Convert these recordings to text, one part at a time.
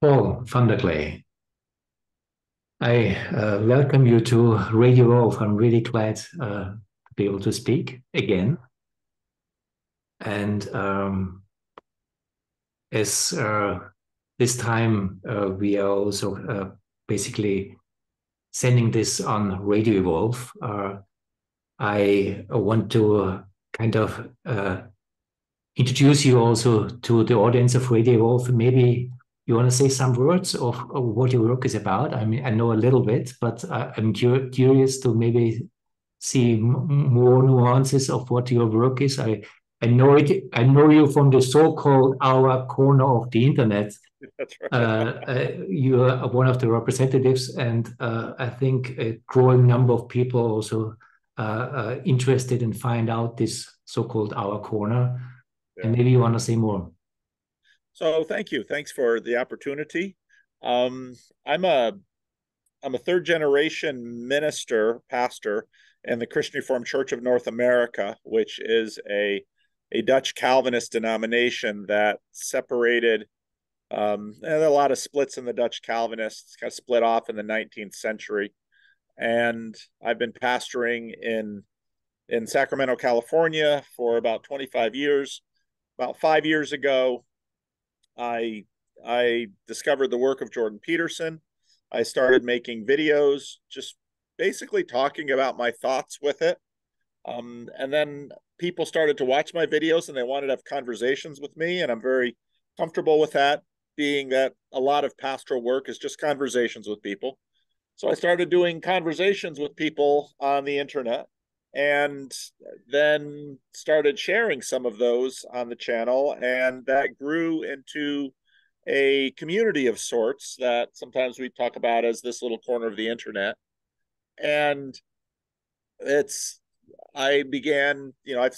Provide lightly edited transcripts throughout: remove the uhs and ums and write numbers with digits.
Paul Vanderklay. I welcome you to Radio Wolf. I'm really glad to be able to speak again. And as this time we are also basically sending this on Radio Wolf, I want to kind of introduce you also to the audience of Radio Wolf. Maybe you want to say some words of what your work is about? I mean, I know a little bit, but I'm curious to maybe see more nuances of what your work is. I know it. I know you from the so-called our corner of the internet. That's right. You are one of the representatives, and I think a growing number of people also interested in find out this so-called our corner. And Yeah. maybe you want to say more. So thank you. Thanks for the opportunity. Um, I'm a I'm a third generation pastor in the Christian Reformed Church of North America, which is a Dutch Calvinist denomination that separated. There are a lot of splits in the Dutch Calvinists, kind of split off in the 19th century, and I've been pastoring in Sacramento, California, for about 25 years. About 5 years ago, I I discovered the work of Jordan Peterson. I started making videos, just basically talking about my thoughts with it. And then people started to watch my videos and they wanted to have conversations with me. And I'm very comfortable with that, being that a lot of pastoral work is just conversations with people. So I started doing conversations with people on the internet and then started sharing some of those on the channel. And that grew into a community of sorts that sometimes we talk about as this little corner of the internet. And it's, I began, I've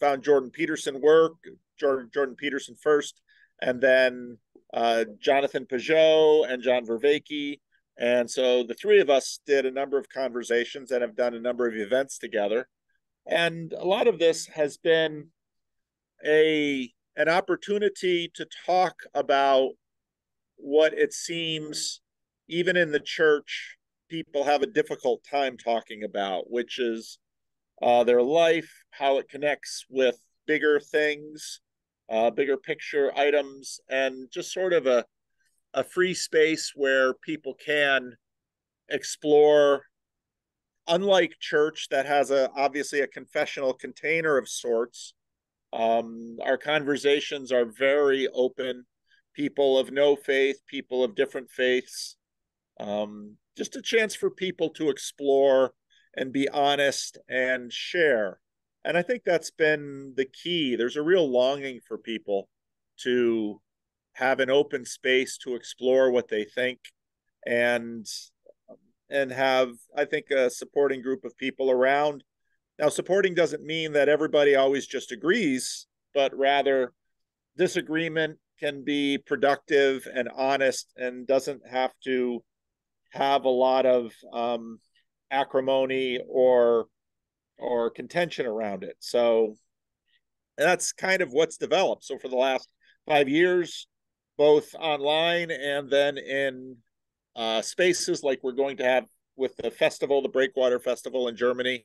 found Jordan Peterson work, Jordan Peterson first, and then Jonathan Peugeot and John Vervaeke. And so the three of us did a number of conversations and have done a number of events together. And a lot of this has been an opportunity to talk about what it seems, even in the church, people have a difficult time talking about, which is their life, how it connects with bigger things, bigger picture items, and just sort of a free space where people can explore. Unlike church, that has obviously a confessional container of sorts, our conversations are very open. People of no faith, people of different faiths, just a chance for people to explore and be honest and share. And I think that's been the key. There's a real longing for people to have an open space to explore what they think and have, I think, a supporting group of people around. Now, supporting doesn't mean that everybody always just agrees, but rather disagreement can be productive and honest and doesn't have to have a lot of acrimony or contention around it. So that's kind of what's developed. So for the last 5 years, both online and then in spaces like we're going to have with the festival, the Breakwater Festival in Germany,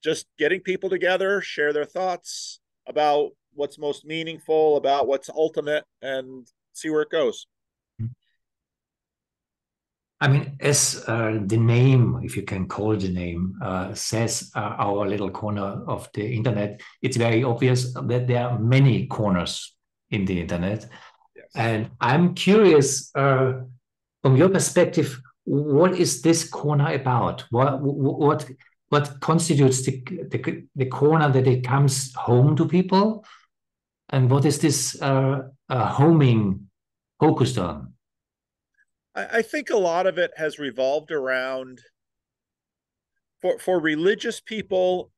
just getting people together, share their thoughts about what's most meaningful, about what's ultimate, and see where it goes. I mean, as the name, if you can call it the name, says our little corner of the internet, it's very obvious that there are many corners in the internet. Yes. And I'm curious, from your perspective, what is this corner about? What constitutes the corner that it comes home to people? And what is this homing focused on? I think a lot of it has revolved around, for religious people,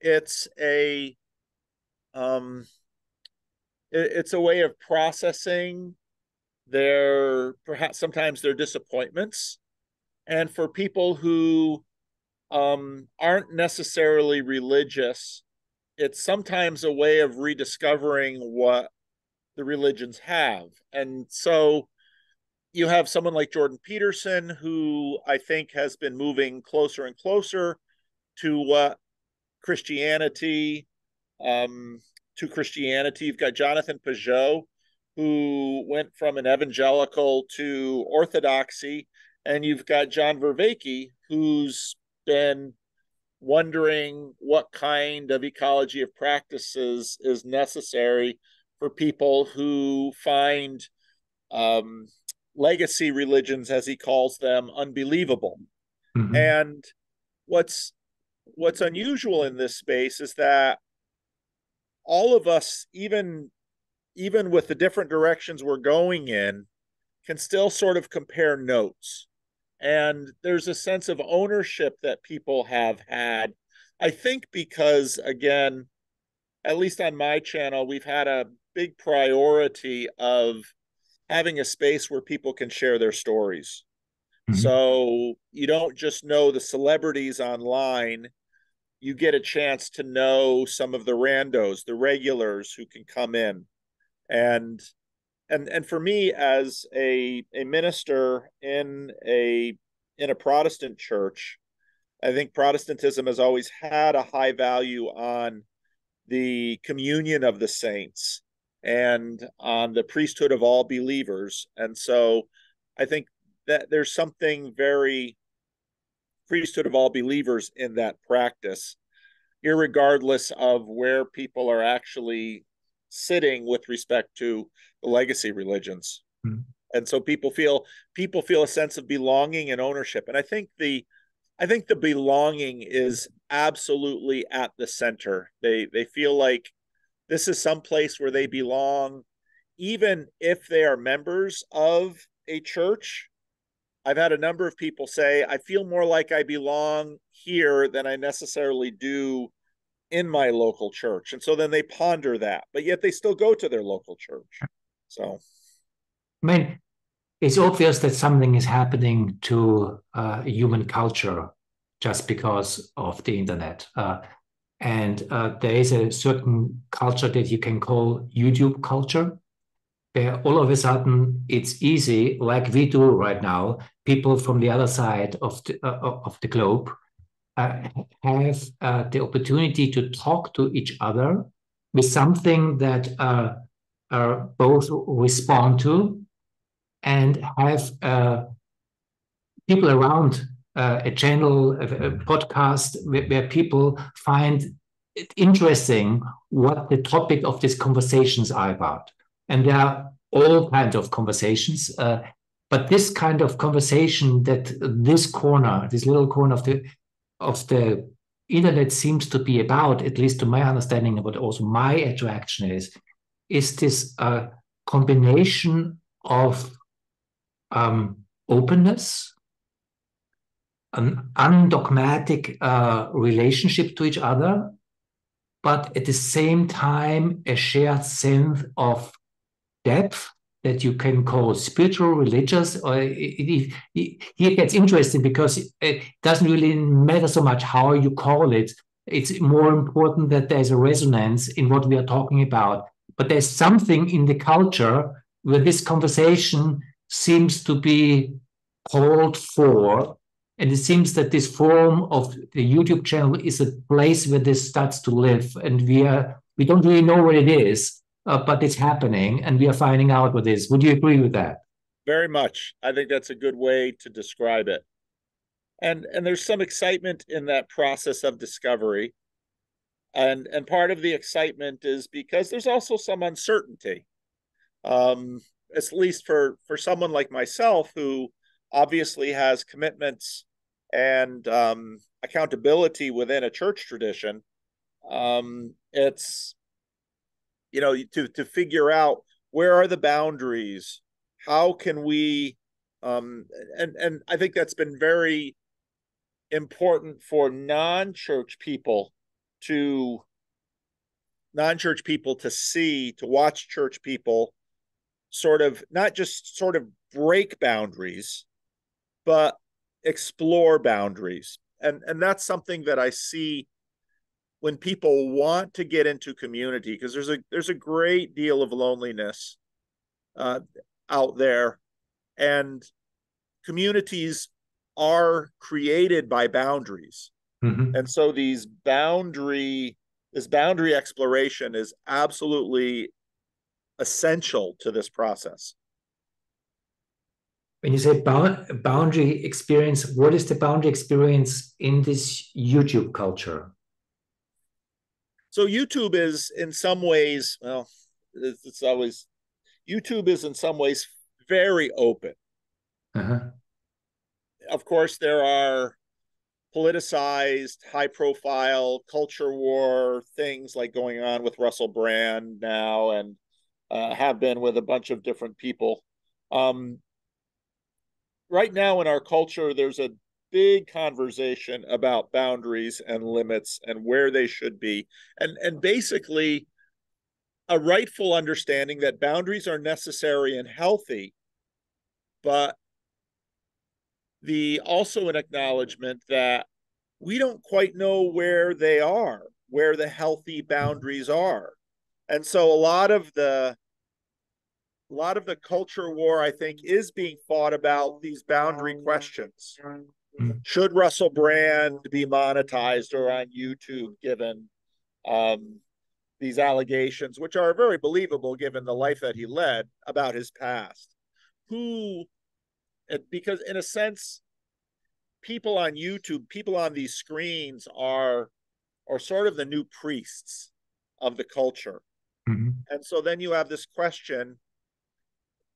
um, it's a way of processing perhaps sometimes their disappointments. And for people who aren't necessarily religious, it's sometimes a way of rediscovering what the religions have. And so you have someone like Jordan Peterson, who I think has been moving closer and closer to Christianity. Um, to Christianity, you've got Jonathan Pageau, who went from an evangelical to orthodoxy, and you've got John Vervaeke, who's been wondering what kind of ecology of practices is necessary for people who find um, legacy religions, as he calls them, unbelievable. Mm-hmm. And what's what's unusual in this space is that all of us, even with the different directions we're going in, can still sort of compare notes. And there's a sense of ownership that people have had. I think because, again, at least on my channel, we've had a big priority of having a space where people can share their stories. Mm-hmm. So you don't just know the celebrities online, you get a chance to know some of the randos, the regulars who can come in. And and for me as a minister in a Protestant church, I think Protestantism has always had a high value on the communion of the saints and on the priesthood of all believers. And so I think that there's something very priesthood of all believers in that practice, irregardless of where people are actually sitting with respect to the legacy religions. Mm-hmm. And so people feel a sense of belonging and ownership. And I think the belonging is absolutely at the center. They feel like this is some place where they belong, even if they are members of a church. I've had a number of people say, I feel more like I belong here than I necessarily do in my local church. And so then they ponder that, but yet they still go to their local church. So, I mean, it's obvious that something is happening to human culture just because of the internet. And there is a certain culture that you can call YouTube culture, where all of a sudden it's easy, like we do right now. People from the other side of the globe uh, have the opportunity to talk to each other with something that both respond to and have people around a channel, a podcast where people find it interesting what the topic of these conversations are about. And there are all kinds of conversations, but this kind of conversation that this corner, this little corner of the internet seems to be about, at least to my understanding, but also my attraction is this combination of openness, an undogmatic relationship to each other, but at the same time, a shared sense of depth that you can call spiritual, religious, or here it gets interesting because it doesn't really matter so much how you call it. It's more important that there's a resonance in what we are talking about. But there's something in the culture where this conversation seems to be called for. And it seems that this form of the YouTube channel is a place where this starts to live. And we don't really know what it is, but it's happening and we are finding out what it is. Would you agree with that? very much. I think that's a good way to describe it. And there's some excitement in that process of discovery. And part of the excitement is because there's also some uncertainty. At least for someone like myself who obviously has commitments and accountability within a church tradition. It's, you know, to figure out where are the boundaries, how can we, and I think that's been very important for to non-church people to see, to watch church people sort of not just sort of break boundaries, but explore boundaries. And that's something that I see when people want to get into community, because there's a great deal of loneliness uh, out there, And communities are created by boundaries. Mm-hmm. And so this boundary exploration is absolutely essential to this process. When you say boundary experience, what is the boundary experience in this YouTube culture? So YouTube is in some ways, well, it's always, YouTube is in some ways very open. Uh-huh. Of course, there are politicized, high profile culture war things like going on with Russell Brand now, and have been with a bunch of different people. Right now in our culture, there's a big conversation about boundaries and limits and where they should be. And basically, a rightful understanding that boundaries are necessary and healthy, but also an acknowledgement that we don't quite know where they are, where the healthy boundaries are. And so a lot of the culture war, I think, is being fought about these boundary questions. Mm-hmm. Should Russell Brand be monetized or on YouTube, given these allegations, which are very believable given the life that he led, about his past? Because in a sense, people on YouTube, people on these screens are sort of the new priests of the culture. Mm-hmm. And so then you have this question,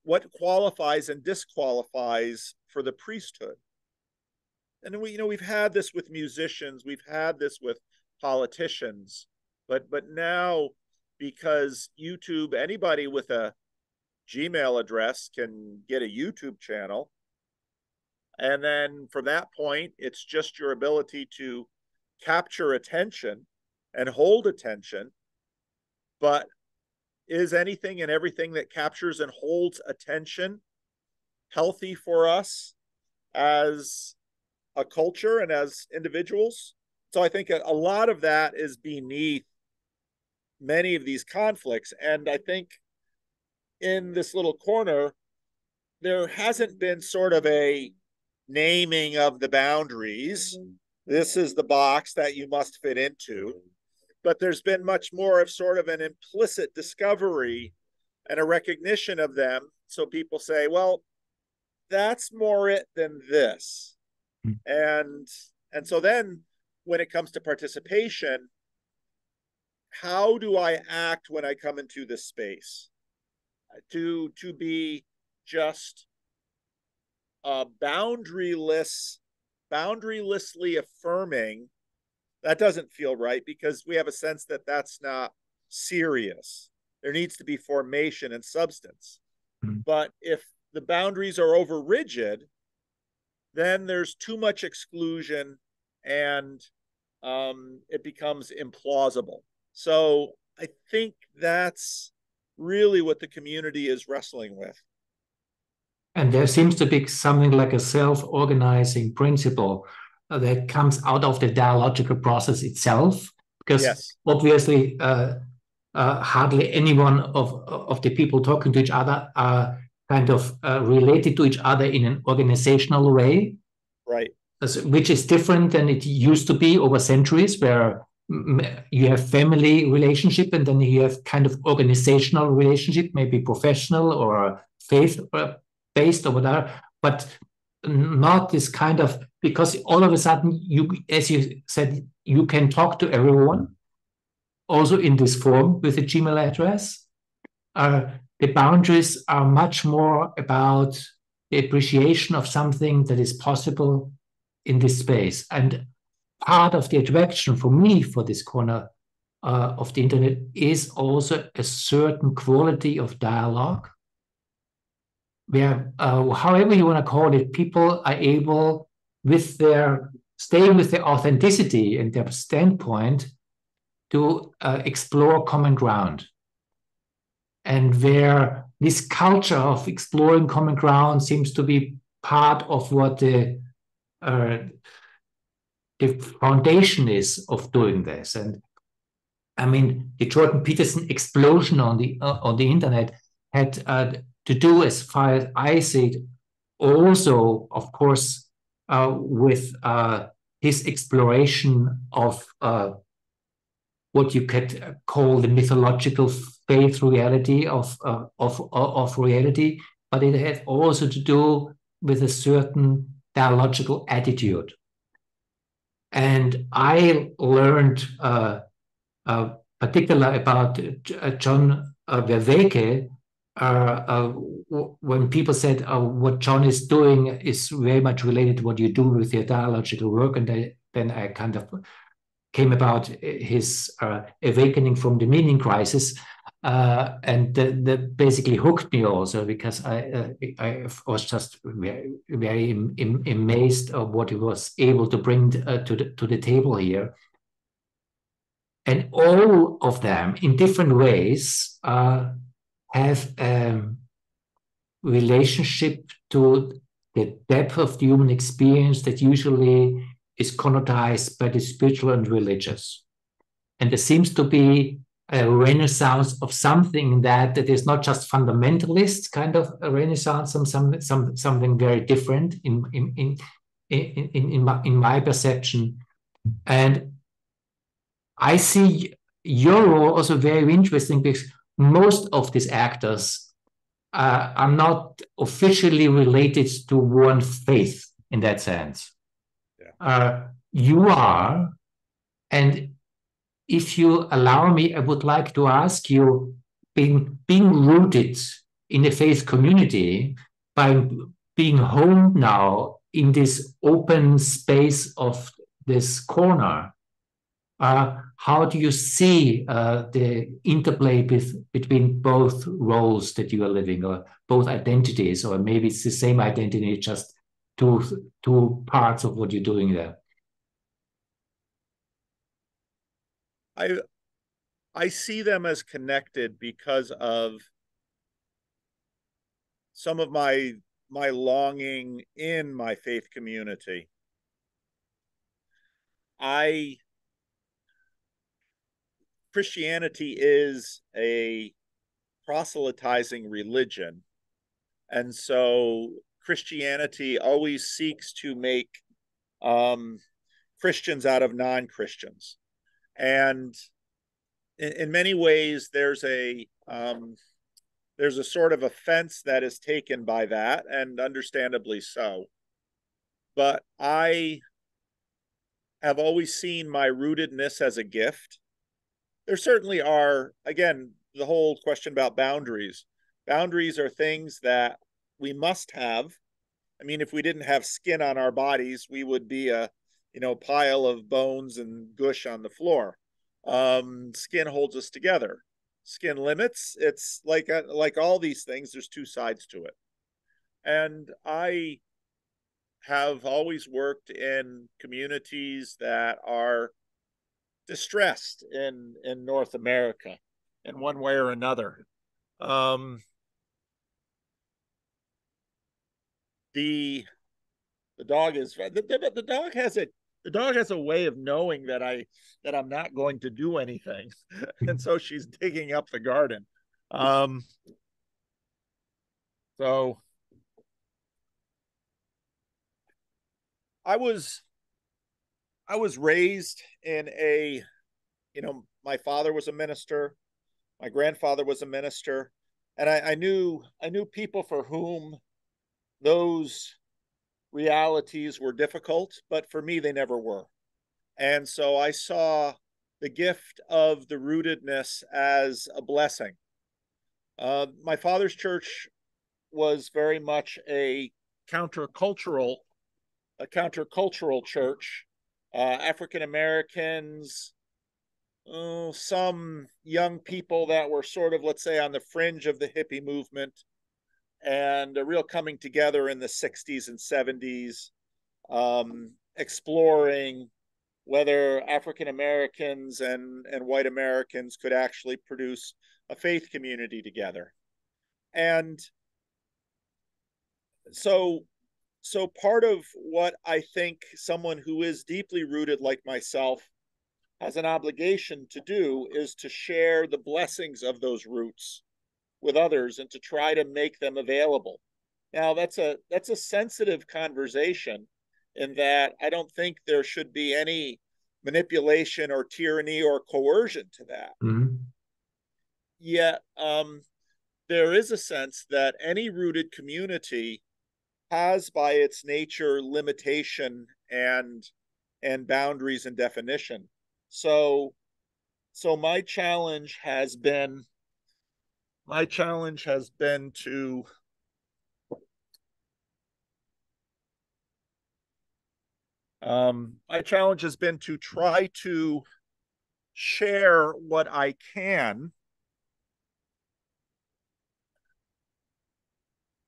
what qualifies and disqualifies for the priesthood? And we've had this with musicians, we've had this with politicians, but now, because YouTube, anybody with a Gmail address can get a YouTube channel, and then from that point, it's just your ability to capture attention and hold attention. But is anything and everything that captures and holds attention healthy for us as a culture and as individuals? So I think a lot of that is beneath many of these conflicts. And I think in this little corner, there hasn't been sort of a naming of the boundaries. This is the box that you must fit into. But there's been much more of sort of an implicit discovery and a recognition of them. So people say, well, that's more it than this. And so then when it comes to participation, how do I act when I come into this space? To be just boundarylessly affirming, that doesn't feel right, because we have a sense that that's not serious. There needs to be formation and substance. Mm-hmm. But if the boundaries are over rigid, then there's too much exclusion, and it becomes implausible. So I think that's really what the community is wrestling with. And there seems to be something like a self-organizing principle that comes out of the dialogical process itself, because yes, obviously hardly anyone of the people talking to each other are kind of related to each other in an organizational way, right? Which is different than it used to be over centuries, where you have family relationship and then you have kind of organizational relationship, maybe professional or faith based or whatever, but not this kind of, because all of a sudden you, as you said, you can talk to everyone also in this form with a Gmail address. The boundaries are much more about the appreciation of something that is possible in this space. And part of the attraction for me for this corner of the internet is also a certain quality of dialogue, where, however you want to call it, people are able, with their staying with their authenticity and their standpoint, to explore common ground. And where this culture of exploring common ground seems to be part of what the foundation is of doing this. And I mean, the Jordan Peterson explosion on the internet had to do, as far as I see it, also, of course, with his exploration of what you could call the mythological faith reality of reality, but it had also to do with a certain dialogical attitude. And I learned particularly about John Vervaeke when people said what John is doing is very much related to what you do with your dialogical work, and then I kind of came about his awakening from the meaning crisis, and that basically hooked me also, because I was just very amazed of what he was able to bring to the table here. And all of them, in different ways, have a relationship to the depth of the human experience that usually is connotized by the spiritual and religious. And there seems to be a renaissance of something that is not just fundamentalist kind of a renaissance, something very different in my perception. And I see your role also very interesting, because most of these actors are not officially related to one faith in that sense. Yeah. You are, and if you allow me, I would like to ask you, being rooted in the faith community, by being home now in this open space of this corner, how do you see the interplay between both roles that you are living, or both identities, or maybe it's the same identity, just two parts of what you're doing there? I see them as connected because of some of my longing in my faith community. Christianity is a proselytizing religion, and so Christianity always seeks to make Christians out of non-Christians. And in many ways, there's a sort of offense that is taken by that, and understandably so. But I have always seen my rootedness as a gift. There certainly are, again, the whole question about boundaries. Boundaries are things that we must have. I mean, if we didn't have skin on our bodies, we would be a pile of bones and gush on the floor. Skin holds us together. Skin limits. It's like all these things, there's two sides to it. And I have always worked in communities that are distressed in North America in one way or another. The dog is the dog has a way of knowing that I'm not going to do anything, and so she's digging up the garden. So I was raised in my father was a minister, my grandfather was a minister, and I knew people for whom those realities were difficult, but for me, they never were. And so I saw the gift of the rootedness as a blessing. My father's church was very much a countercultural church. African Americans, some young people that were sort of, let's say, on the fringe of the hippie movement, and a real coming together in the 60s and 70s, exploring whether African Americans and white Americans could actually produce a faith community together. And so part of what I think someone who is deeply rooted like myself has an obligation to do is to share the blessings of those roots with others and to try to make them available. Now that's a sensitive conversation in that I don't think there should be any manipulation or tyranny or coercion to that. Mm-hmm. Yet there is a sense that any rooted community has by its nature limitation and boundaries and definition. So so my challenge has been to my challenge has been to try to share what I can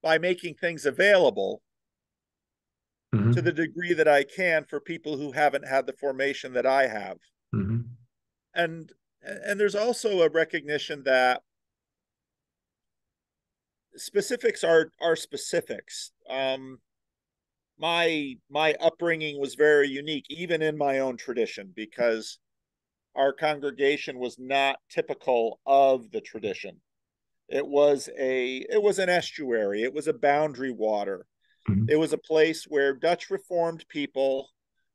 by making things available to Mm-hmm. the degree that I can for people who haven't had the formation that I have. Mm-hmm. And and there's also a recognition that specifics are specifics. My upbringing was very unique, even in my own tradition, because our congregation was not typical of the tradition. It was an estuary. It was a boundary water. Mm-hmm. It was a place where Dutch Reformed people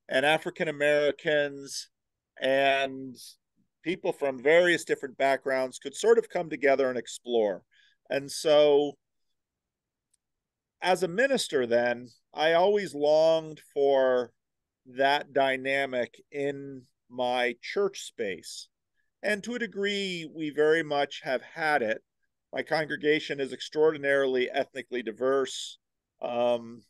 and African Americans and people from various different backgrounds could sort of come together and explore. And so, as a minister, then, I always longed for that dynamic in my church space. And to a degree, we very much have had it. My congregation is extraordinarily ethnically diverse, um,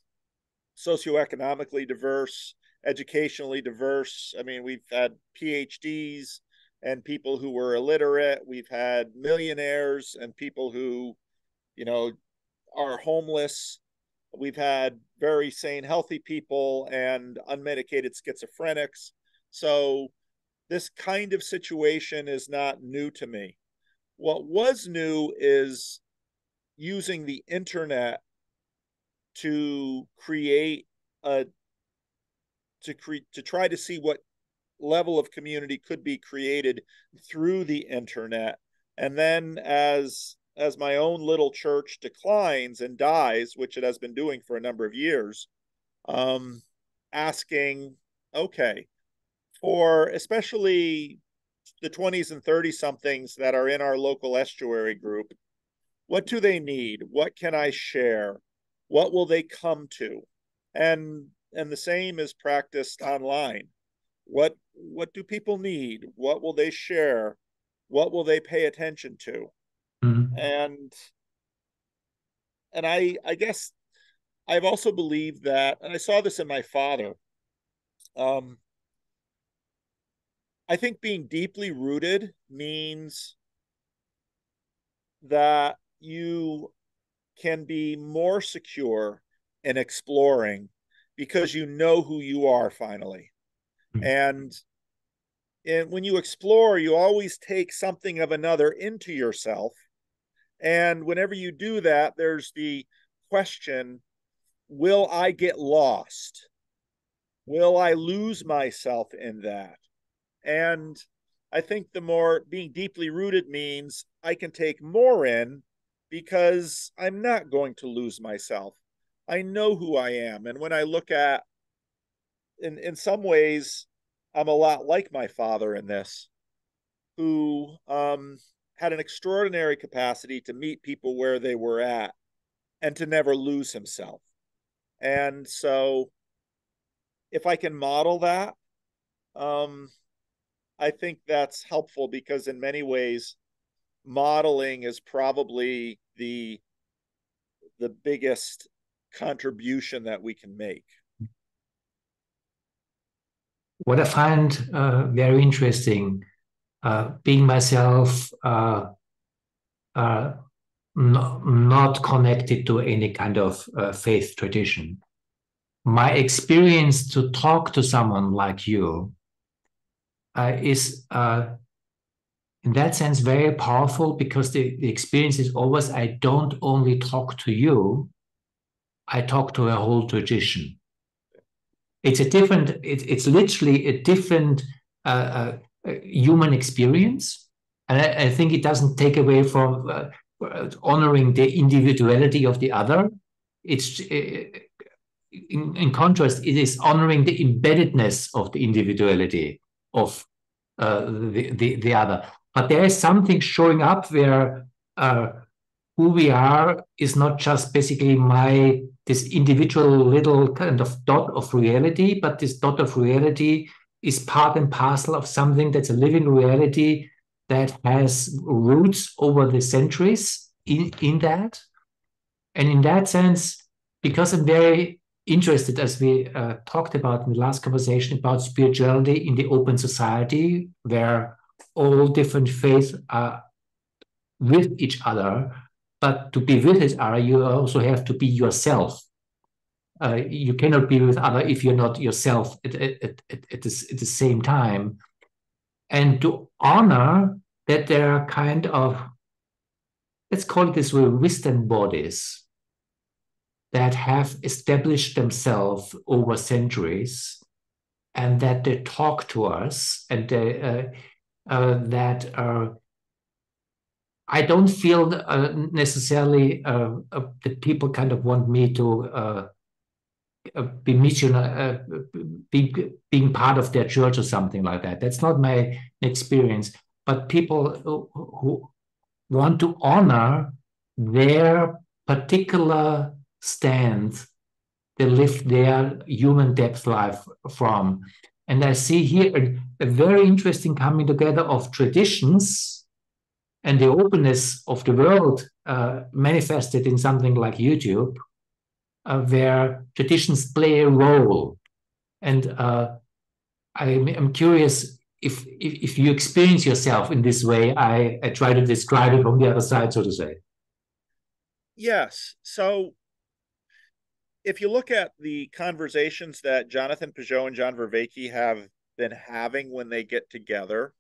socioeconomically diverse, educationally diverse. I mean, we've had PhDs and people who were illiterate. We've had millionaires and people who, you know, are homeless. We've had very sane, healthy people and unmedicated schizophrenics. So this kind of situation is not new to me. What was new is using the internet to create a to try to see what level of community could be created through the internet. And then as my own little church declines and dies, which it has been doing for a number of years, um, asking, okay, for especially the 20s and 30 somethings that are in our local estuary group, what do they need? What can I share? What will they come to? And the same is practiced online. What do people need? What will they share? What will they pay attention to? Mm-hmm. And I guess I've also believed that, and I saw this in my father. Um, I think being deeply rooted means that you can be more secure in exploring because you know who you are finally. And when you explore, you always take something of another into yourself. And whenever you do that, there's the question, will I get lost? Will I lose myself in that? And I think the more being deeply rooted means I can take more in because I'm not going to lose myself. I know who I am. And when I look at, in some ways, I'm a lot like my father in this, who had an extraordinary capacity to meet people where they were at and to never lose himself. And so if I can model that, um, I think that's helpful because in many ways, modeling is probably the biggest contribution that we can make. What I find very interesting, being myself not connected to any kind of faith tradition, my experience to talk to someone like you is in that sense very powerful because the experience is always I don't only talk to you, I talk to a whole tradition. It's a different, it's literally a different human experience. And I think it doesn't take away from honoring the individuality of the other, it's in contrast, it is honoring the embeddedness of the individuality of the other. But there is something showing up where who we are is not just basically this individual little kind of dot of reality, but this dot of reality is part and parcel of something that's a living reality that has roots over the centuries in that. And in that sense, because I'm very interested, as we talked about in the last conversation, about spirituality in the open society, where all different faiths are with each other. But to be with each other, you also have to be yourself. You cannot be with other if you're not yourself at the same time. And to honor that there are kind of, let's call it this way, wisdom bodies that have established themselves over centuries, and that they talk to us, and that I don't feel necessarily that people kind of want me to be missionary, being part of their church or something like that. That's not my experience. But people who want to honor their particular stand they live their human depth life from. And I see here a very interesting coming together of traditions and the openness of the world manifested in something like YouTube, where traditions play a role. And I'm curious if you experience yourself in this way. I try to describe it from the other side, so to say. Yes. So if you look at the conversations that Jonathan Pageau and John Vervaeke have been having when they get together,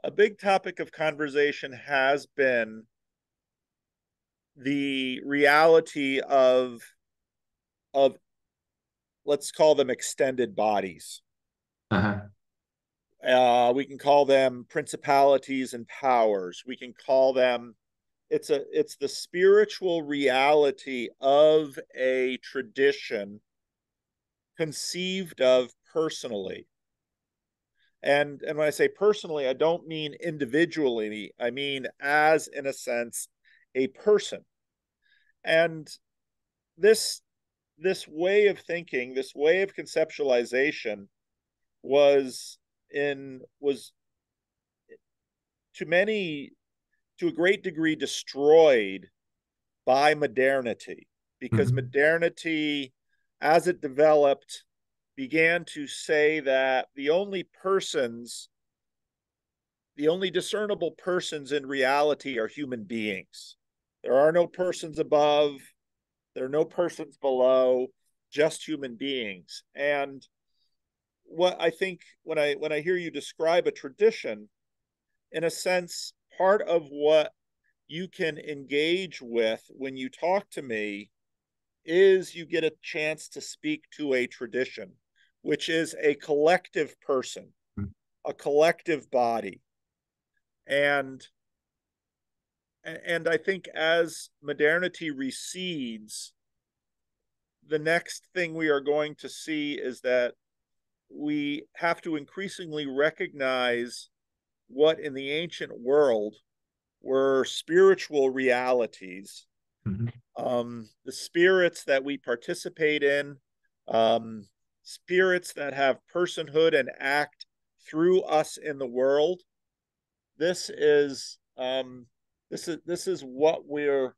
a big topic of conversation has been the reality of let's call them extended bodies. We can call them principalities and powers. We can call them it's the spiritual reality of a tradition conceived of personally. And when I say personally, I don't mean individually. I mean as, in a sense, a person. And this way of thinking, this way of conceptualization was to a great degree destroyed by modernity, because modernity, as it developed, began to say that the only discernible persons in reality are human beings. There are no persons above, there are no persons below, just human beings. And what I think when I hear you describe a tradition, in a sense, part of what you can engage with when you talk to me is you get a chance to speak to a tradition, which is a collective person, a collective body. And I think as modernity recedes, the next thing we are going to see is that we have to increasingly recognize what in the ancient world were spiritual realities, the spirits that we participate in, spirits that have personhood and act through us in the world. This is what we're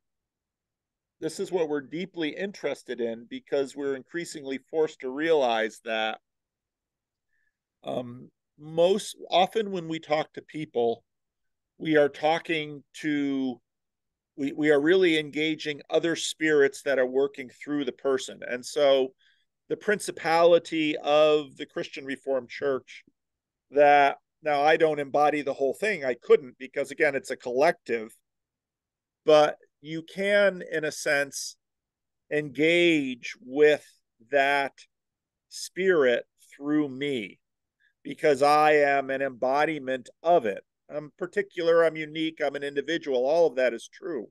deeply interested in, because we're increasingly forced to realize that most often when we talk to people, we are really engaging other spirits that are working through the person. And so the principality of the Christian Reformed Church, that now I don't embody the whole thing. I couldn't, because again, it's a collective, but you can, in a sense, engage with that spirit through me, because I am an embodiment of it. I'm particular, I'm unique, I'm an individual. All of that is true.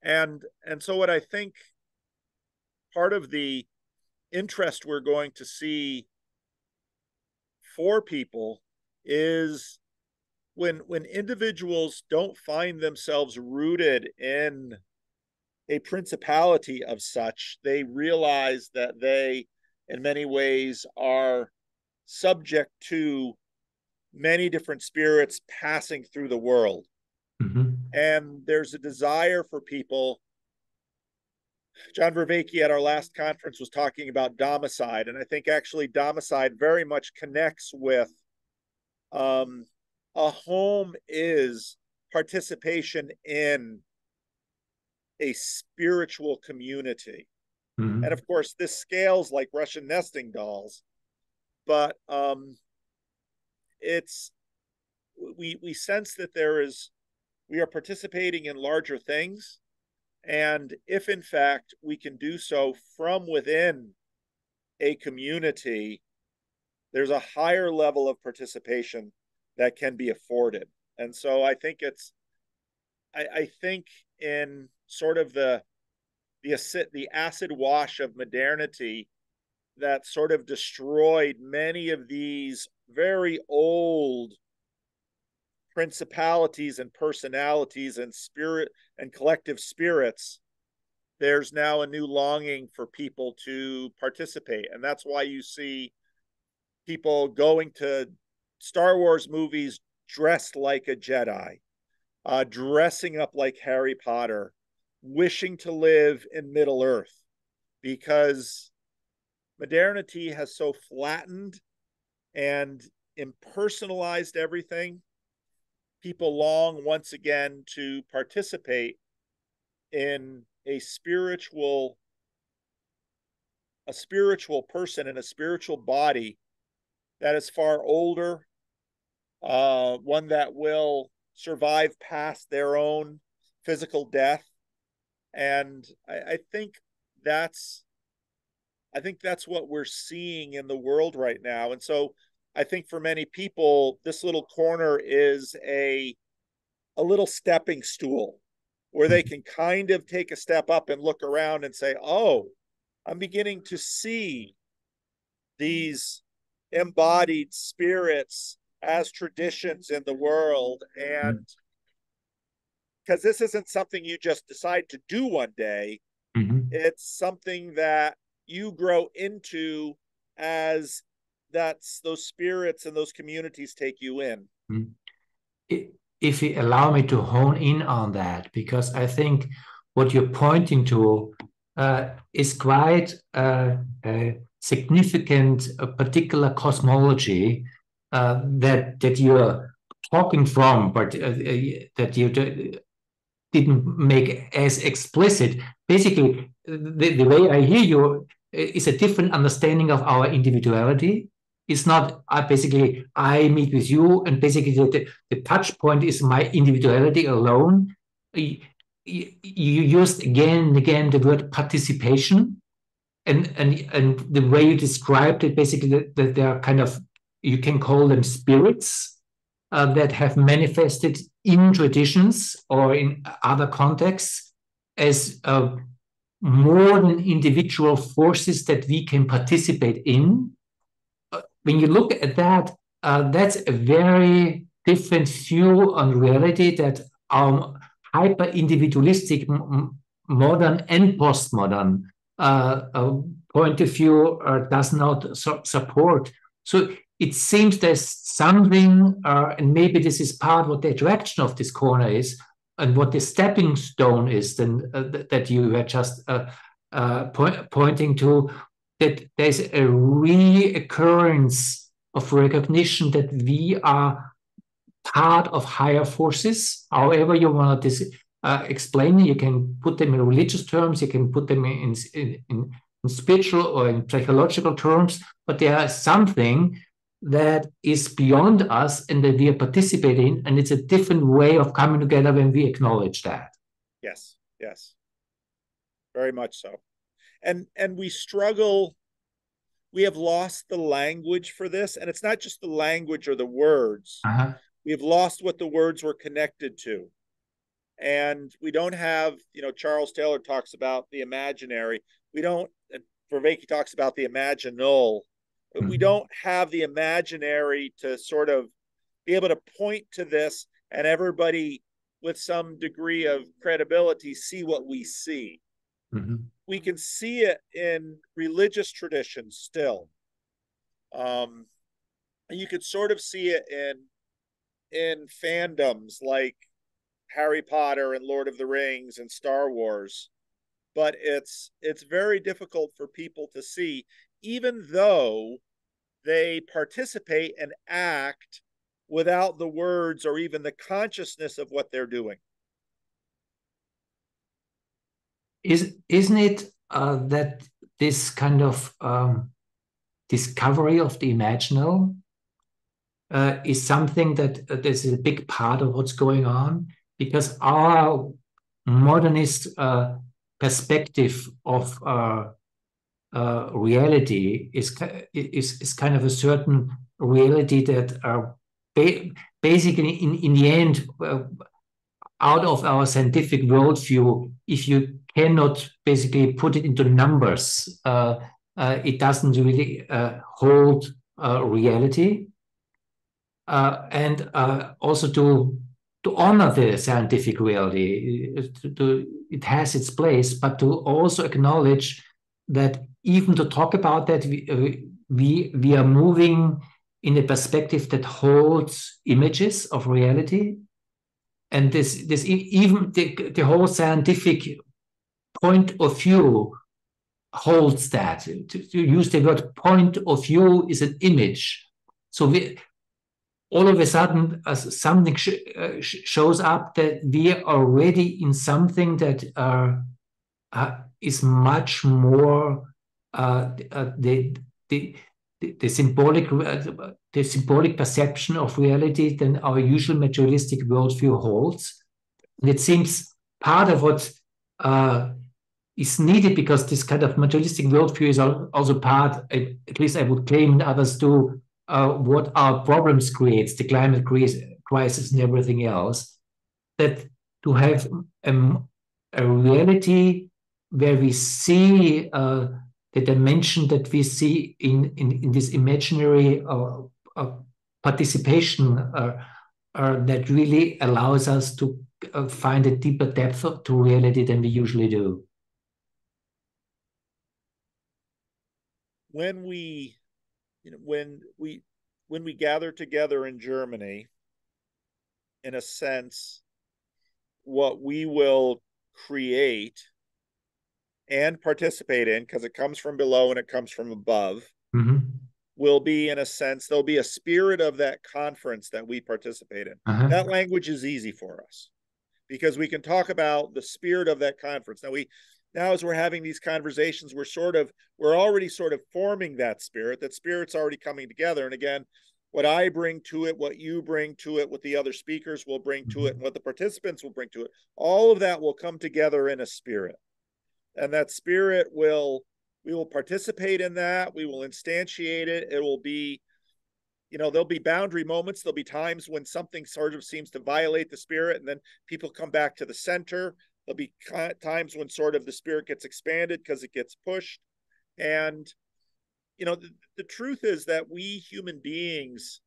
And so what I think part of the interest we're going to see for people is when individuals don't find themselves rooted in a principality of such, they realize that they, in many ways, are subject to many different spirits passing through the world. Mm-hmm. And there's a desire for people. John Vervaeke at our last conference was talking about domicide, and I think actually domicide very much connects with a home is participation in a spiritual community. Mm-hmm. And of course, this scales like Russian nesting dolls, but it's we sense that we are participating in larger things, and if in fact we can do so from within a community, there's a higher level of participation that can be afforded. And so I think I think in sort of the acid wash of modernity that sort of destroyed many of these very old principalities and personalities and spirit and collective spirits, there's now a new longing for people to participate. And that's why you see people going to Star Wars movies dressed like a Jedi, dressing up like Harry Potter, wishing to live in Middle Earth, because modernity has so flattened and impersonalized everything. People long once again to participate in a spiritual person in a spiritual body that is far older, one that will survive past their own physical death. And I think that's what we're seeing in the world right now. And so I think for many people, this little corner is a little stepping stool where they can kind of take a step up and look around and say, oh, I'm beginning to see these embodied spirits as traditions in the world. And because this isn't something you just decide to do one day, Mm-hmm. it's something that you grow into as that's those spirits and those communities take you in. If you allow me to hone in on that, because I think what you're pointing to is quite a significant, particular cosmology that you're talking from, but that you didn't make as explicit. Basically, the way I hear you is a different understanding of our individuality. It's not basically I meet with you, and basically the touch point is my individuality alone. You used again and again the word participation, and the way you described it, basically that they are kind of, you can call them spirits that have manifested in traditions or in other contexts as more than individual forces that we can participate in. When you look at that, that's a very different view on reality that our hyper-individualistic modern and postmodern point of view does not support. So it seems there's something, and maybe this is part what the attraction of this corner is, and what the stepping stone is, then that you were just pointing to, that there's a reoccurrence of recognition that we are part of higher forces. However you want to explain it, you can put them in religious terms, you can put them in spiritual or in psychological terms, but there is something that is beyond us and that we are participating in, and it's a different way of coming together when we acknowledge that. Yes, yes, very much so. And we struggle. We have lost the language for this, and it's not just the language or the words. Uh-huh. We have lost what the words were connected to. And we don't have, Charles Taylor talks about the imaginary. We don't, Vervaeke talks about the imaginal. We don't have the imaginary to sort of be able to point to this and everybody with some degree of credibility see what we see. We can see it in religious traditions still. You could sort of see it in fandoms like Harry Potter and Lord of the Rings and Star Wars, but it's very difficult for people to see, even though they participate and act without the words or even the consciousness of what they're doing. Isn't it that this kind of discovery of the imaginal is something that is a big part of what's going on? Because our modernist perspective of reality is kind of a certain reality that basically in the end, out of our scientific worldview, if you cannot basically put it into numbers, it doesn't really hold reality. And also to honor the scientific reality, it has its place, but to also acknowledge that even to talk about that, we are moving in a perspective that holds images of reality. And this even the whole scientific point of view holds that. To use the word point of view is an image. So all of a sudden, something shows up that we are already in something that is much more the symbolic perception of reality than our usual materialistic worldview holds. And it seems part of what is needed, because this kind of materialistic worldview is also part, at least I would claim, and others do, what our problems creates, the climate crisis and everything else, that to have a reality where we see the dimension that we see in this imaginary participation that really allows us to find a deeper depth to reality than we usually do. When we gather together in Germany, in a sense, what we will create and participate in, because it comes from below and it comes from above, will be, in a sense, there'll be a spirit of that conference that we participate in. That language is easy for us because we can talk about the spirit of that conference. Now as we're having these conversations, we're already sort of forming that spirit. That spirit's already coming together. And again, what I bring to it, what you bring to it, what the other speakers will bring to it, and what the participants will bring to it, all of that will come together in a spirit. And that spirit we will participate in that. We will instantiate it. It will be, there'll be boundary moments. There'll be times when something sort of seems to violate the spirit, and then people come back to the center. There'll be times when sort of the spirit gets expanded because it gets pushed. And, the truth is that we human beings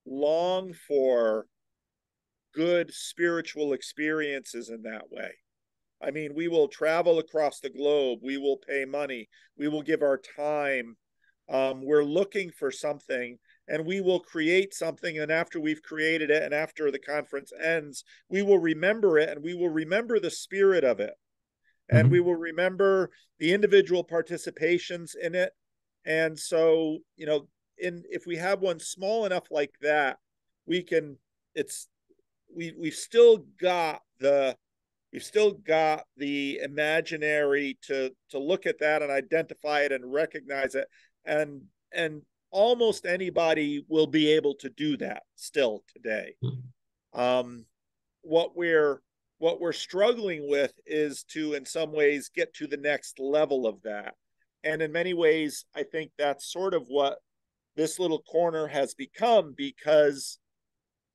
long for good spiritual experiences in that way. I mean, we will travel across the globe. We will pay money. We will give our time. We're looking for something, and we will create something. And after we've created it, and after the conference ends, we will remember it, and we will remember the spirit of it. And we will remember the individual participations in it. And so, if we have one small enough like that, we've still got the imaginary to look at that and identify it and recognize it. And almost anybody will be able to do that still today. What we're struggling with is to, in some ways, get to the next level of that. And in many ways, I think that's sort of what this little corner has become, because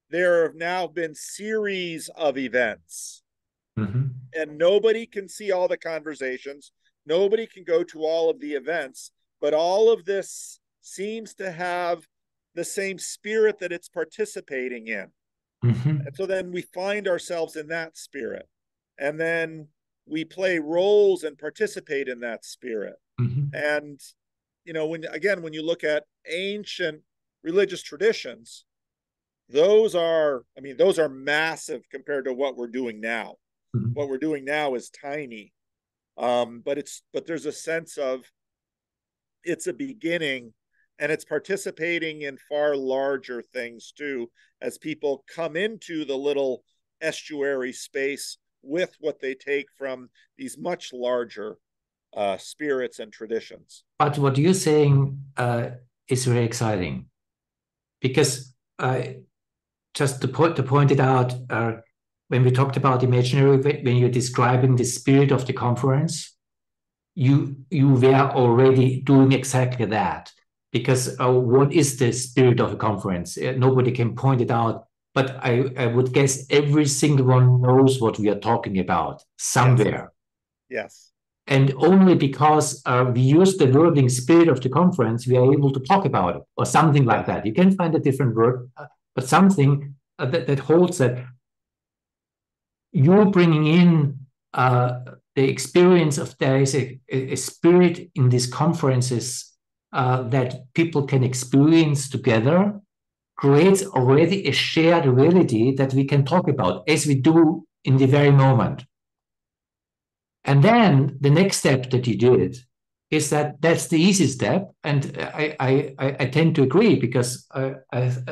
there have now been series of events And nobody can see all the conversations. Nobody can go to all of the events, but all of this seems to have the same spirit that it's participating in. And so then we find ourselves in that spirit. And then we play roles and participate in that spirit. And, you know, when you look at ancient religious traditions, those are massive compared to what we're doing now. What we're doing now is tiny. But there's a sense of it's a beginning, and it's participating in far larger things too, as people come into the little estuary space with what they take from these much larger spirits and traditions. But what you're saying is very exciting, because just to point it out, when we talked about imaginary, when you're describing the spirit of the conference, you were already doing exactly that. Because what is the spirit of a conference? Nobody can point it out, but I would guess every single one knows what we are talking about somewhere. Yes. And only because we use the wording spirit of the conference, we are able to talk about it, or something like that. You can find a different word, but something that holds that. You're bringing in the experience of there is a spirit in these conferences that people can experience together, creates already a shared reality that we can talk about, as we do in the very moment. And then the next step that you did is that's the easy step. And I tend to agree, because I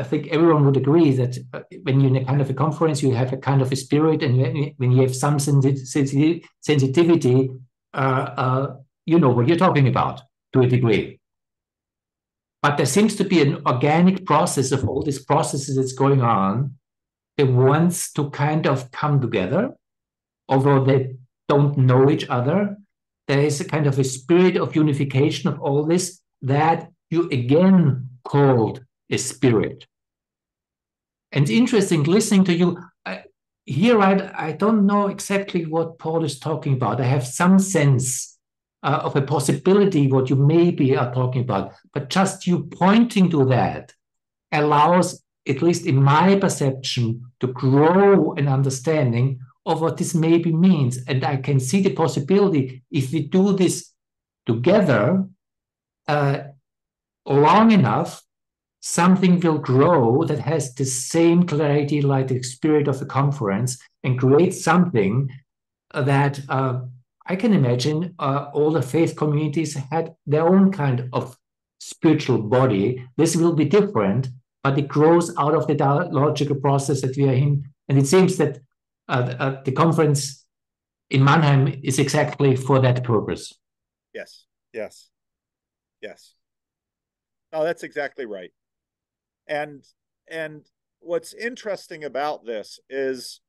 think everyone would agree that when you're in a kind of a conference, you have a kind of a spirit, and when you have some sensitivity, you know what you're talking about to a degree. But there seems to be an organic process of all these processes that's going on that wants to kind of come together, although they don't know each other. There is a kind of a spirit of unification of all this that you again called a spirit. And it's interesting listening to you. Here, I don't know exactly what Paul is talking about. I have some sense of a possibility what you maybe are talking about, but just you pointing to that allows, at least in my perception, to grow an understanding of what this maybe means. And I can see the possibility, if we do this together long enough, something will grow that has the same clarity like the spirit of the conference, and create something that I can imagine all the faith communities had their own kind of spiritual body. This will be different, but it grows out of the dialogical process that we are in. And it seems that the conference in Mannheim is exactly for that purpose. Yes. Oh, that's exactly right. And what's interesting about this is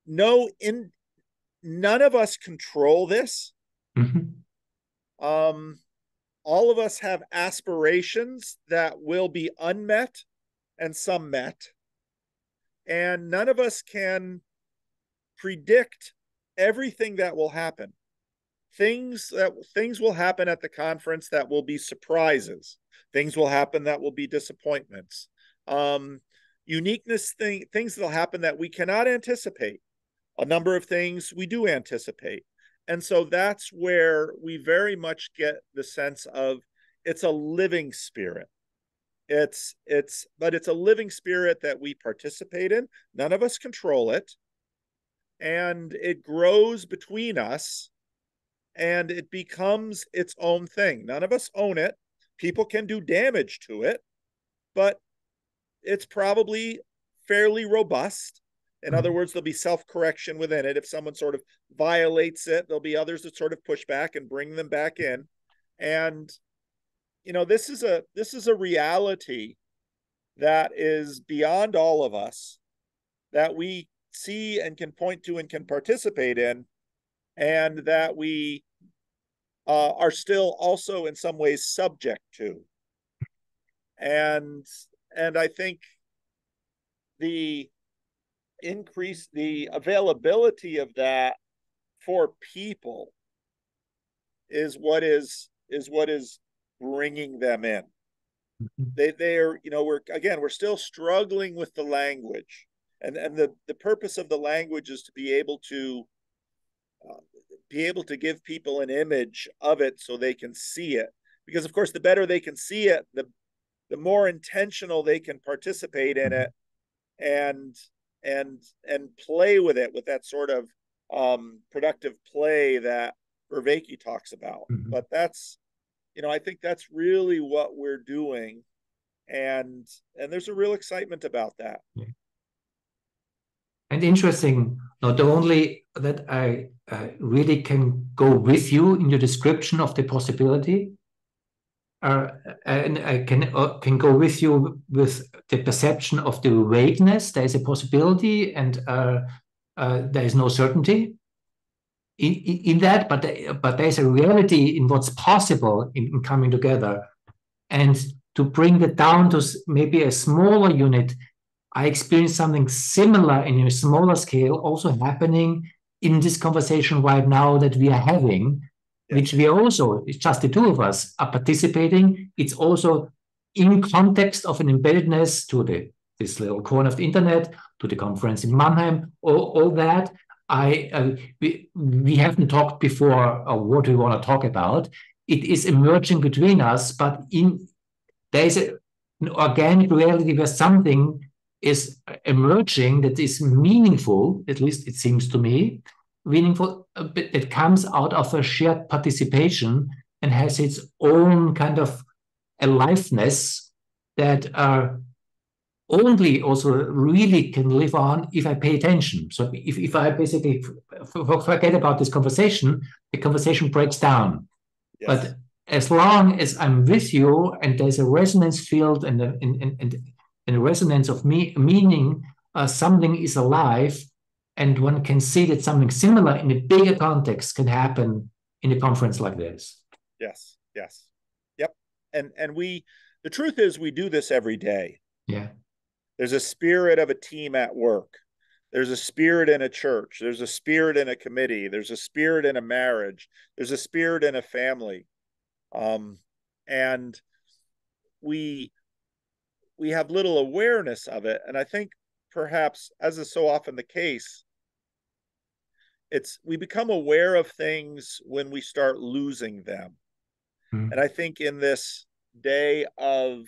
none of us control this. All of us have aspirations that will be unmet and some met. And none of us can predict everything that will happen. Things will happen at the conference that will be surprises. Things will happen that will be disappointments. Uniqueness things that'll happen that we cannot anticipate. A number of things we do anticipate. And so that's where we very much get the sense of it's a living spirit. But it's a living spirit that we participate in. None of us control it. And it grows between us, and it becomes its own thing. None of us own it. People can do damage to it, but it's probably fairly robust. In other words, there'll be self-correction within it. If someone sort of violates it, there'll be others that sort of push back and bring them back in. And, you know, this is a reality that is beyond all of us, that we see and can point to and can participate in, and that we are still also in some ways subject to. And I think increase the availability of that for people is what is bringing them in. They're, you know, we're still struggling with the language, and the purpose of the language is to be able to give people an image of it so they can see it, because of course the better they can see it, the more intentional they can participate in it, and play with it with that sort of productive play that Vervaeke talks about. But that's, you know, I think that's really what we're doing, and there's a real excitement about that. Yeah. And interesting, not only that I really can go with you in your description of the possibility, and I can go with you with the perception of the vagueness. There is a possibility, and there is no certainty in that, but there's a reality in what's possible in coming together. And to bring that down to maybe a smaller unit, I experienced something similar in a smaller scale also happening in this conversation right now that we are having, which we are also, it's just the two of us are participating. It's also in context of an embeddedness to this little corner of the internet, to the conference in Mannheim, all that. We haven't talked before what we want to talk about. It is emerging between us, but there is an organic reality where something is emerging that is meaningful, at least it seems to me, meaningful, it comes out of a shared participation and has its own kind of aliveness that only also really can live on if I pay attention. So if I basically forget about this conversation, the conversation breaks down. Yes. But as long as I'm with you and there's a resonance field and a resonance of meaning, something is alive, and one can see that something similar in a bigger context can happen in a conference like this. Yes, yes. Yep. And the truth is we do this every day. Yeah. There's a spirit of a team at work. There's a spirit in a church. There's a spirit in a committee. There's a spirit in a marriage. There's a spirit in a family. And we have little awareness of it. And I think perhaps, as is so often the case, we become aware of things when we start losing them. And I think in this day of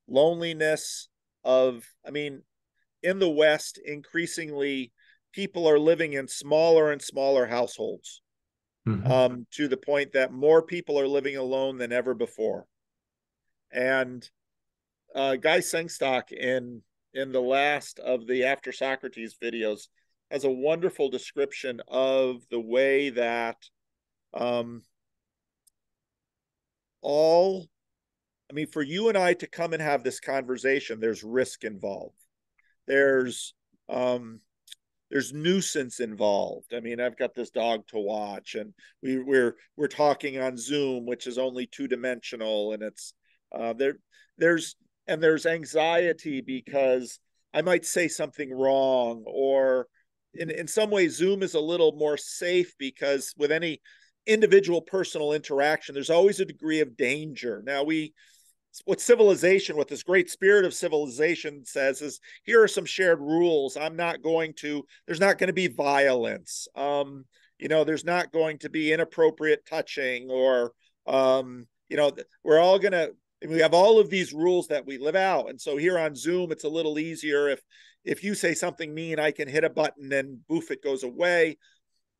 loneliness, in the West, increasingly, people are living in smaller and smaller households, to the point that more people are living alone than ever before. And Guy Sengstock in the last of the After Socrates videos has a wonderful description of the way that for you and I to come and have this conversation, there's risk involved. There's nuisance involved. I've got this dog to watch, and we're talking on Zoom, which is only 2-dimensional, and it's there's anxiety because I might say something wrong, or in some ways Zoom is a little more safe because with any individual personal interaction, there's always a degree of danger. Now what this great spirit of civilization says is, here are some shared rules. there's not going to be violence. There's not going to be inappropriate touching, or, we're all going to, we have all of these rules that we live out. And so here on Zoom, it's a little easier. If you say something mean, I can hit a button and boof, it goes away.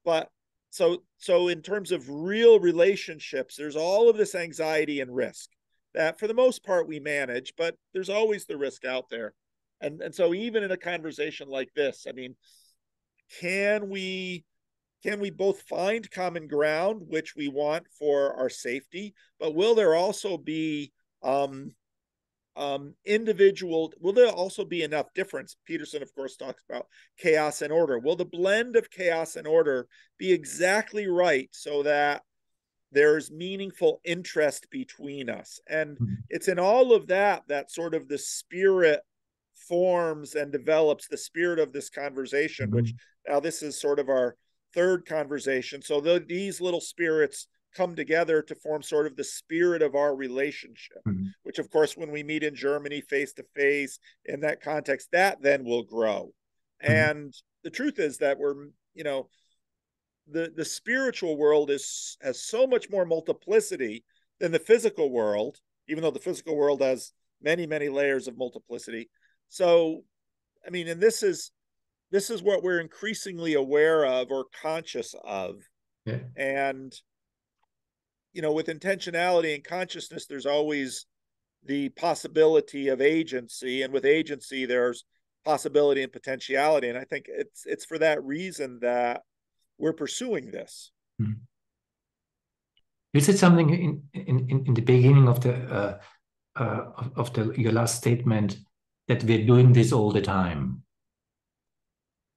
But so in terms of real relationships, there's all of this anxiety and risk that for the most part we manage, but there's always the risk out there. And so even in a conversation like this, can we both find common ground, which we want for our safety, but will there also be will there also be enough difference? Peterson, of course, talks about chaos and order. Will the blend of chaos and order be exactly right so that there's meaningful interest between us? And it's in all of that sort of the spirit forms and develops the spirit of this conversation, which now this is sort of our third conversation. So these little spirits come together to form sort of the spirit of our relationship, which of course, when we meet in Germany face to face in that context, that then will grow. And the truth is that we're, the spiritual world has so much more multiplicity than the physical world, even though the physical world has many, many layers of multiplicity. So, I mean, and this is what we're increasingly aware of or conscious of. Yeah. And, with intentionality and consciousness, there's always the possibility of agency. And with agency, there's possibility and potentiality. And I think it's for that reason that we're pursuing this. You said something in the beginning of your last statement that we're doing this all the time.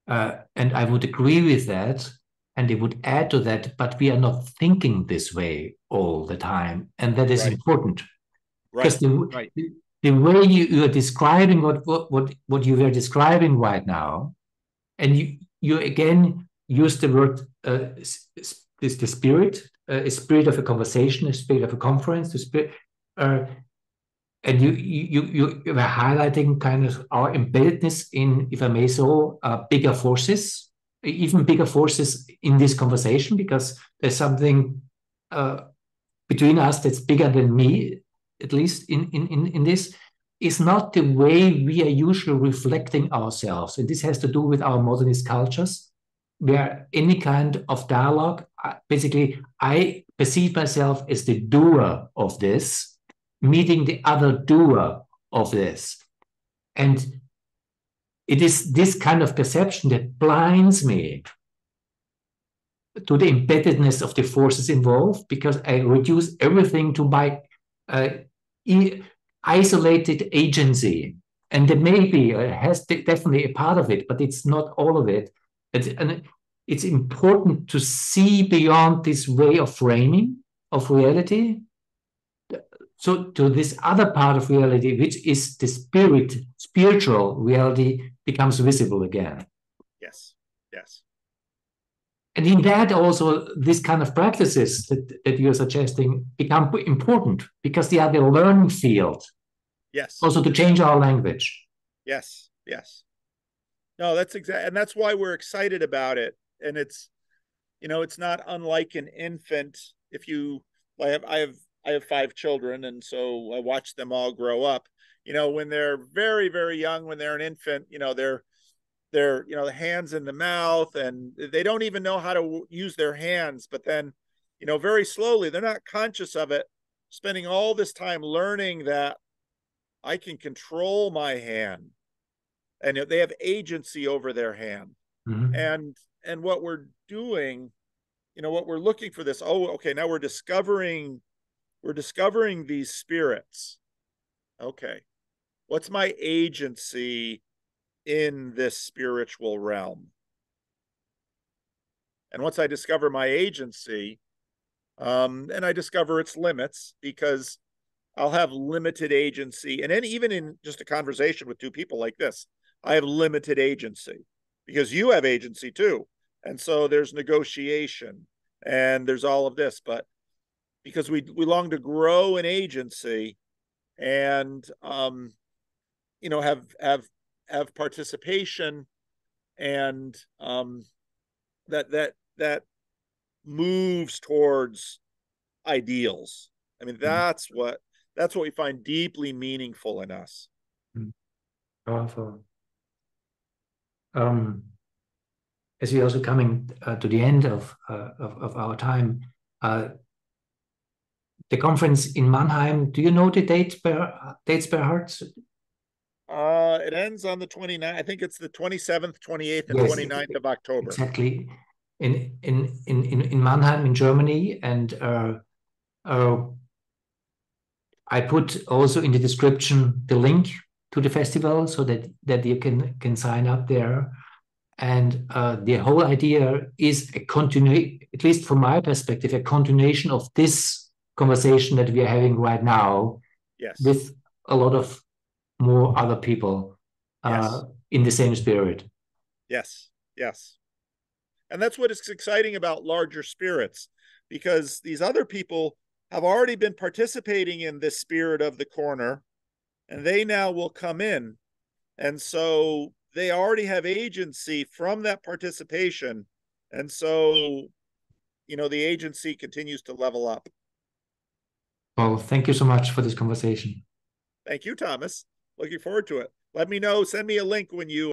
And I would agree with that. And they would add to that, but we are not thinking this way all the time. And that is important. Because the way you are describing what you were describing right now, and you again use the word the spirit, a spirit of a conversation, a spirit of a conference, the spirit, and you were highlighting kind of our embeddedness in, if I may so, bigger forces, even bigger forces in this conversation, because there's something between us that's bigger than me, at least in this, is not the way we are usually reflecting ourselves. And this has to do with our modernist cultures, where any kind of dialogue, basically, I perceive myself as the doer of this, meeting the other doer of this. And it is this kind of perception that blinds me to the embeddedness of the forces involved, because I reduce everything to my isolated agency. And there may be, has definitely a part of it, but it's not all of it. And it's important to see beyond this way of framing of reality, so to this other part of reality, which is the spiritual reality, becomes visible again. Yes. And in that also, this kind of practices that you're suggesting become important, because they are the learning field. Yes. Also to change our language. Yes. No, that's exactly, and that's why we're excited about it. And it's, it's not unlike an infant. I have 5 children, and so I watch them all grow up. When they're very, very young, when they're an infant, they're the hands in the mouth, and they don't even know how to use their hands. But then, very slowly, they're not conscious of it, spending all this time learning that I can control my hand, and they have agency over their hand. And what we're doing, what we're looking for this, now we're discovering these spirits. Okay, what's my agency in this spiritual realm? And once I discover my agency, and I discover its limits, because I'll have limited agency, and then even in just a conversation with 2 people like this, I have limited agency, because you have agency too. And so there's negotiation, and there's all of this, but because we long to grow in agency, and have participation, and that moves towards ideals. I mean, that's what we find deeply meaningful in us. Powerful. As we're also coming to the end of our time, the conference in Mannheim, do you know the dates by heart? It ends on the 29th. I think it's the 27th, 28th, and 29th of October. Exactly. In Mannheim, in Germany. And I put also in the description the link to the festival, so that you can sign up there. And the whole idea is a continuation, at least from my perspective, a continuation of this conversation that we are having right now, with a lot of more other people. Yes. in the same spirit. Yes. Yes. And that's what is exciting about larger spirits, because these other people have already been participating in this spirit of the corner, and they now will come in. And so they already have agency from that participation. And so, the agency continues to level up. Well, thank you so much for this conversation. Thank you, Thomas. Looking forward to it. Let me know, send me a link when you